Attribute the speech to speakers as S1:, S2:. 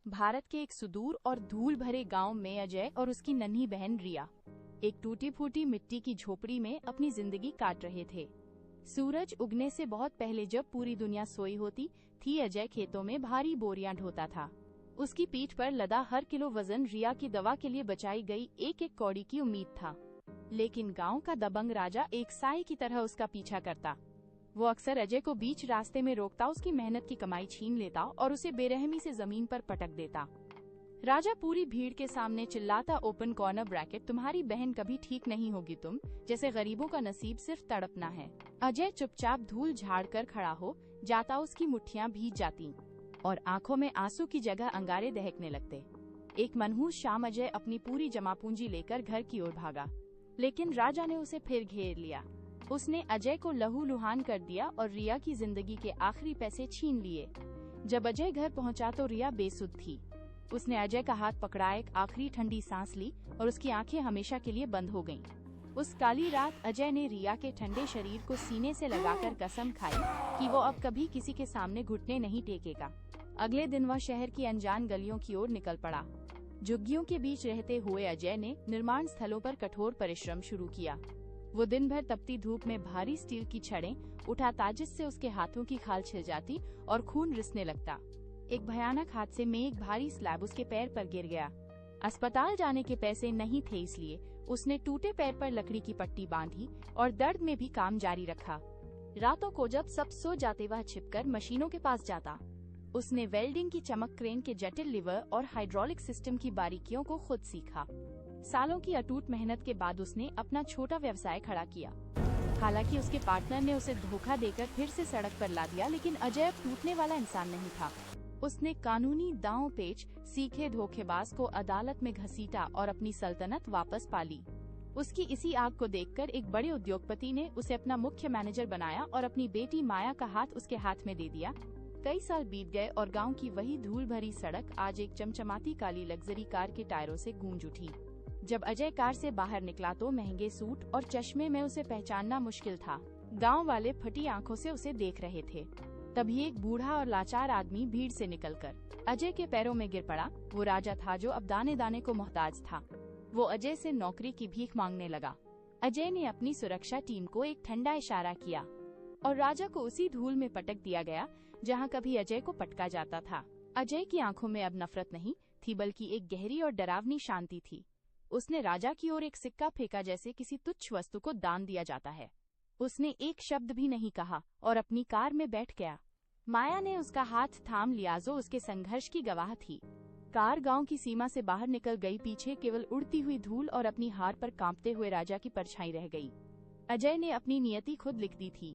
S1: भारत के एक सुदूर और धूल भरे गांव में अजय और उसकी नन्ही बहन रिया एक टूटी फूटी मिट्टी की झोपड़ी में अपनी जिंदगी काट रहे थे। सूरज उगने से बहुत पहले जब पूरी दुनिया सोई होती थी, अजय खेतों में भारी बोरियां ढोता था। उसकी पीठ पर लदा हर किलो वजन रिया की दवा के लिए बचाई गई एक एक कौड़ी की उम्मीद था। लेकिन गांव का दबंग राजा एक साए की तरह उसका पीछा करता। वो अक्सर अजय को बीच रास्ते में रोकता, उसकी मेहनत की कमाई छीन लेता और उसे बेरहमी से जमीन पर पटक देता। राजा पूरी भीड़ के सामने चिल्लाता, ओपन कॉर्नर ब्रैकेट, तुम्हारी बहन कभी ठीक नहीं होगी, तुम जैसे गरीबों का नसीब सिर्फ तड़पना है। अजय चुपचाप धूल झाड़ कर खड़ा हो जाता, उसकी मुट्ठियां भीग जाती और आंखों में आंसू की जगह अंगारे दहकने लगते। एक मनहूस शाम अजय अपनी पूरी जमा पूंजी लेकर घर की ओर भागा, लेकिन राजा ने उसे फिर घेर लिया। उसने अजय को लहूलुहान कर दिया और रिया की जिंदगी के आखिरी पैसे छीन लिए। जब अजय घर पहुंचा तो रिया बेसुध थी। उसने अजय का हाथ पकड़ा, एक आखिरी ठंडी सांस ली और उसकी आंखें हमेशा के लिए बंद हो गईं। उस काली रात अजय ने रिया के ठंडे शरीर को सीने से लगाकर कसम खाई कि वो अब कभी किसी के सामने घुटने नहीं टेकेगा। अगले दिन वह शहर की अनजान गलियों की ओर निकल पड़ा। झुग्गियों के बीच रहते हुए अजय ने निर्माण स्थलों पर कठोर परिश्रम शुरू किया। वो दिन भर तपती धूप में भारी स्टील की छड़ें उठाता, जिससे उसके हाथों की खाल छिल जाती और खून रिसने लगता। एक भयानक हादसे में एक भारी स्लैब उसके पैर पर गिर गया। अस्पताल जाने के पैसे नहीं थे, इसलिए उसने टूटे पैर पर लकड़ी की पट्टी बांधी और दर्द में भी काम जारी रखा। रातों को जब सब सो जाते, वह छिपकर मशीनों के पास जाता। उसने वेल्डिंग की चमक, क्रेन के जटिल लीवर और हाइड्रोलिक सिस्टम की बारीकियों को खुद सीखा। सालों की अटूट मेहनत के बाद उसने अपना छोटा व्यवसाय खड़ा किया। हालांकि उसके पार्टनर ने उसे धोखा देकर फिर से सड़क पर ला दिया, लेकिन अजय अब टूटने वाला इंसान नहीं था। उसने कानूनी दांव पेच सीखे धोखेबाज को अदालत में घसीटा और अपनी सल्तनत वापस पा ली। उसकी इसी आग को देखकर एक बड़े उद्योगपति ने उसे अपना मुख्य मैनेजर बनाया और अपनी बेटी माया का हाथ उसके हाथ में दे दिया। कई साल बीत गए और गांव की वही धूल भरी सड़क आज एक चमचमाती काली लग्जरी कार के टायरों से गूंज उठी। जब अजय कार से बाहर निकला तो महंगे सूट और चश्मे में उसे पहचानना मुश्किल था। गांव वाले फटी आंखों से उसे देख रहे थे। तभी एक बूढ़ा और लाचार आदमी भीड़ से निकलकर अजय के पैरों में गिर पड़ा। वो राजा था जो अब दाने दाने को मोहताज था। वो अजय से नौकरी की भीख मांगने लगा। अजय ने अपनी सुरक्षा टीम को एक ठंडा इशारा किया और राजा को उसी धूल में पटक दिया गया जहां कभी अजय को पटका जाता था। अजय की आंखों में अब नफरत नहीं थी, बल्कि एक गहरी और डरावनी शांति थी। उसने राजा की ओर एक सिक्का फेंका, जैसे किसी तुच्छ वस्तु को दान दिया जाता है। उसने एक शब्द भी नहीं कहा और अपनी कार में बैठ गया। माया ने उसका हाथ थाम लिया, जो उसके संघर्ष की गवाह थी। कार गांव की सीमा से बाहर निकल गई। पीछे केवल उड़ती हुई धूल और अपनी हार पर कांपते हुए राजा की परछाई रह गई। अजय ने अपनी नियति खुद लिख दी थी।